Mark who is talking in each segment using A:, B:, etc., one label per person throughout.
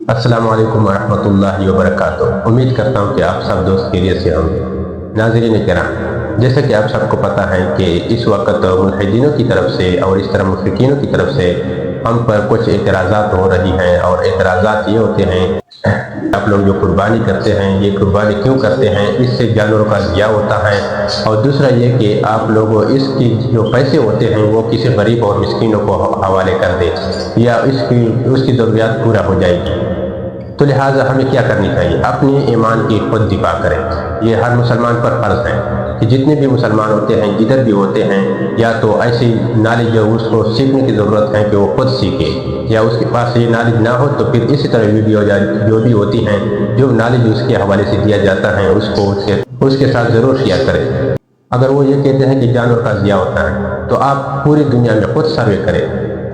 A: السلام علیکم ورحمۃ اللہ وبرکاتہ۔ امید کرتا ہوں کہ آپ سب دوست خیریت سے ہوں گے۔ ناظرین کرام، جیسا کہ آپ سب کو پتہ ہے کہ اس وقت ملحدینوں کی طرف سے اور اس طرح مشرکینوں کی طرف سے ہم پر کچھ اعتراضات ہو رہی ہیں، اور اعتراضات یہ ہوتے ہیں آپ لوگ جو قربانی کرتے ہیں یہ قربانی کیوں کرتے ہیں، اس سے جانوروں کا ضیاع ہوتا ہے، اور دوسرا یہ کہ آپ لوگ اس کی جو پیسے ہوتے ہیں وہ کسی غریب اور مسکینوں کو حوالے کر دیں یا اس کی ضروریات پورا ہو جائے گی۔ تو لہٰذا ہمیں کیا کرنی چاہیے؟ اپنے ایمان کی خود دفاع کریں۔ یہ ہر مسلمان پر فرض ہے کہ جتنے بھی مسلمان ہوتے ہیں جدھر بھی ہوتے ہیں، یا تو ایسی نالج جو اس کو سیکھنے کی ضرورت ہے کہ وہ خود سیکھے، یا اس کے پاس یہ نالج نہ ہو تو پھر اسی طرح ویڈیو جو بھی ہوتی ہیں جو نالج اس کے حوالے سے دیا جاتا ہے اس کو اس کے ساتھ ضرور شیئر کریں۔ اگر وہ یہ کہتے ہیں کہ جانور کا ضیاع ہوتا ہے تو آپ پوری دنیا میں خود سروے کریں،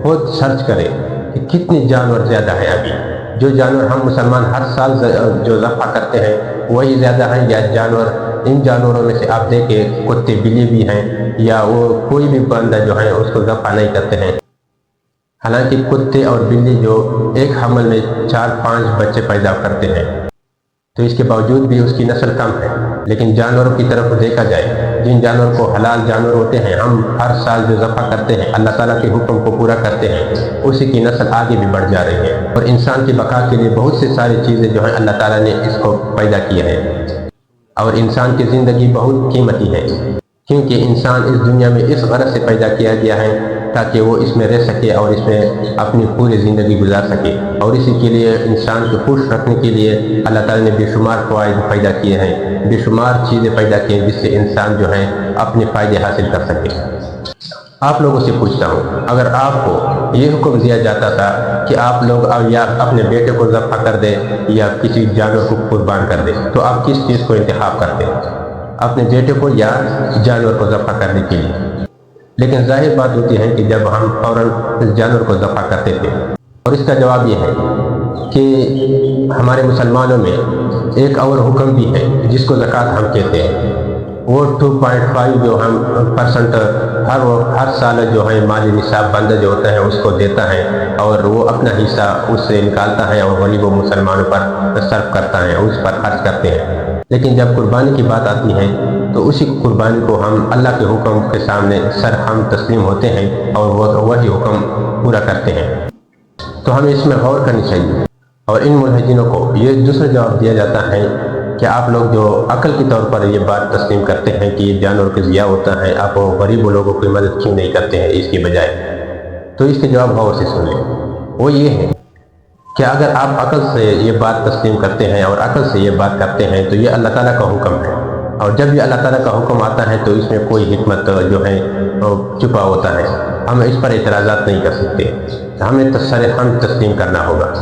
A: خود سرچ کریں کہ کتنے جانور زیادہ ہیں۔ ابھی جو جانور ہم مسلمان ہر سال جو ذبح کرتے ہیں وہی زیادہ ہیں، یا ان جانوروں میں سے آپ دیکھیں کتے بلی بھی ہیں، یا وہ کوئی بھی بندہ جو ہے اس کو ذبح نہیں کرتے ہیں۔ حالانکہ کتے اور بلی جو ایک حمل میں 4-5 بچے پیدا کرتے ہیں، تو اس کے باوجود بھی اس کی نسل کم ہے۔ لیکن جانوروں کی طرف دیکھا جائے، جن جانور کو حلال جانور ہوتے ہیں، ہم ہر سال جو ذبح کرتے ہیں اللہ تعالیٰ کے حکم کو پورا کرتے ہیں، اسی کی نسل آگے بھی بڑھ جا رہی ہے۔ اور انسان کی بقا کے لیے بہت سی ساری چیزیں جو ہیں اللہ تعالیٰ نے اس کو پیدا کیا ہے، اور انسان کی زندگی بہت قیمتی ہے، کیونکہ انسان اس دنیا میں اس غرض سے پیدا کیا گیا ہے تاکہ وہ اس میں رہ سکے اور اس میں اپنی پوری زندگی گزار سکے۔ اور اسی کے لیے انسان کو خوش رکھنے کے لیے اللہ تعالیٰ نے بے شمار فوائد پیدا کیے ہیں، بے شمار چیزیں پیدا کی ہیں جس سے انسان جو ہے اپنے فائدے حاصل کر سکے۔ آپ لوگوں سے پوچھتا ہوں، اگر آپ کو یہ حکم دیا جاتا تھا کہ آپ لوگ یا اپنے بیٹے کو ذبح کر دیں یا کسی جانور کو قربان کر دیں، تو آپ کس چیز کو انتخاب کرتے؟ اپنے بیٹے کو یا جانور کو ذبح کرنے کے لیے؟ لیکن ظاہر بات ہوتی ہے کہ جب ہم فوراً اس جانور کو ذبح کرتے تھے، اور اس کا جواب یہ ہے کہ ہمارے مسلمانوں میں ایک اور حکم بھی ہے جس کو زکوٰۃ ہم کہتے ہیں۔ وہ 2.5 جو ہم پرسنٹ ہر سال جو ہے مالی نصاب بندہ جو ہوتا ہے اس کو دیتا ہے، اور وہ اپنا حصہ اس سے نکالتا ہے اور غریب و مسلمانوں پر صرف کرتا ہے، اس پر خرچ کرتے ہیں۔ لیکن جب قربانی کی بات آتی ہے تو اسی قربانی کو ہم اللہ کے حکم کے سامنے سر ہم تسلیم ہوتے ہیں اور وہی حکم پورا کرتے ہیں۔ تو ہمیں اس میں غور کرنی چاہیے۔ اور ان ملحدینوں کو یہ دوسرا جواب دیا جاتا ہے کہ آپ لوگ جو عقل کے طور پر یہ بات تسلیم کرتے ہیں کہ یہ جانور کا ضیاع ہوتا ہے، آپ غریب لوگوں کی مدد کیوں نہیں کرتے ہیں اس کی بجائے؟ تو اس کے جواب غور سے سن لیں۔ وہ یہ ہے کہ اگر آپ عقل سے یہ بات تسلیم کرتے ہیں اور عقل سے یہ بات کرتے ہیں تو یہ اللہ تعالیٰ کا حکم ہے، اور جب یہ اللہ تعالیٰ کا حکم آتا ہے تو اس میں کوئی حکمت جو ہے چھپا ہوتا ہے، ہم اس پر اعتراضات نہیں کر سکتے، ہمیں ہم تسلیم کرنا ہوگا۔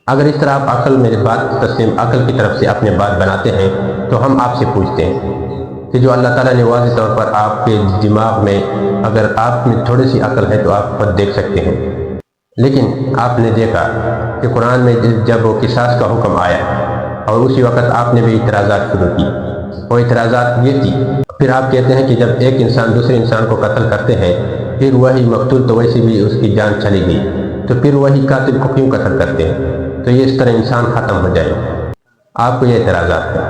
A: اگر اس طرح آپ عقل کی طرف سے اپنے بات بناتے ہیں تو ہم آپ سے پوچھتے ہیں کہ جو اللہ تعالیٰ نے واضح طور پر آپ کے دماغ میں، اگر آپ میں تھوڑی سی عقل ہے تو آپ خود دیکھ سکتے ہیں، لیکن آپ نے دیکھا کہ قرآن میں جب وہ قصاص کا حکم آیا اور اسی وقت آپ نے بھی اعتراضات شروع کی، وہ اعتراضات یہ تھی، پھر آپ کہتے ہیں کہ جب ایک انسان دوسرے انسان کو قتل کرتے ہیں پھر وہی مقتول تو ویسے بھی اس کی جان چلی گئی، تو پھر وہی قاتل کو کیوں قتل کرتے ہیں؟ تو یہ اس طرح انسان ختم ہو جائے۔ آپ کو یہ اعتراضات ہے،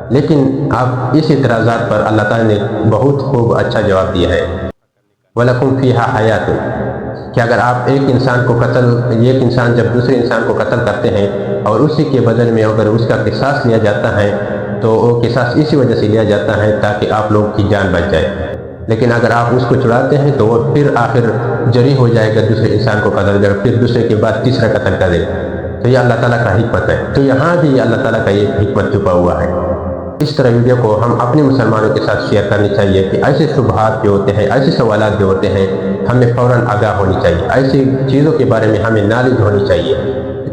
A: لیکن آپ اس اعتراضات پر اللہ تعالیٰ نے بہت خوب اچھا جواب دیا ہے۔ وَلَكُمْ فِيهَا حَيَاتٌ، کہ اگر آپ ایک انسان جب دوسرے انسان کو قتل کرتے ہیں اور اسی کے بدل میں اگر اس کا قصاص لیا جاتا ہے تو وہ قصاص اسی وجہ سے لیا جاتا ہے تاکہ آپ لوگوں کی جان بچ جائے، لیکن اگر آپ اس کو چھڑاتے ہیں تو وہ پھر آخر جری ہو جائے گا، دوسرے انسان کو قتل کرے، پھر دوسرے کے بعد تیسرا قتل کرے۔ تو یہ اللہ تعالیٰ کا حکمت ہے۔ تو یہاں بھی اللہ تعالیٰ کا یہ حکمت چھپا ہوا ہے۔ اس طرح ویڈیو کو ہم اپنے مسلمانوں کے ساتھ شیئر کرنی چاہیے کہ ایسے شبہات جو ہوتے ہیں، ایسے سوالات جو ہوتے ہیں، ہمیں فوراً آگاہ ہونی چاہیے، ایسی چیزوں کے بارے میں ہمیں نالج ہونی چاہیے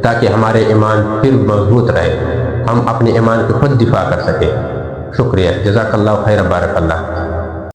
A: تاکہ ہمارے ایمان پھر مضبوط رہے، ہم اپنے ایمان کی خود دفاع کر سکیں۔ شکریہ، جزاک اللہ خیر، بارک اللہ۔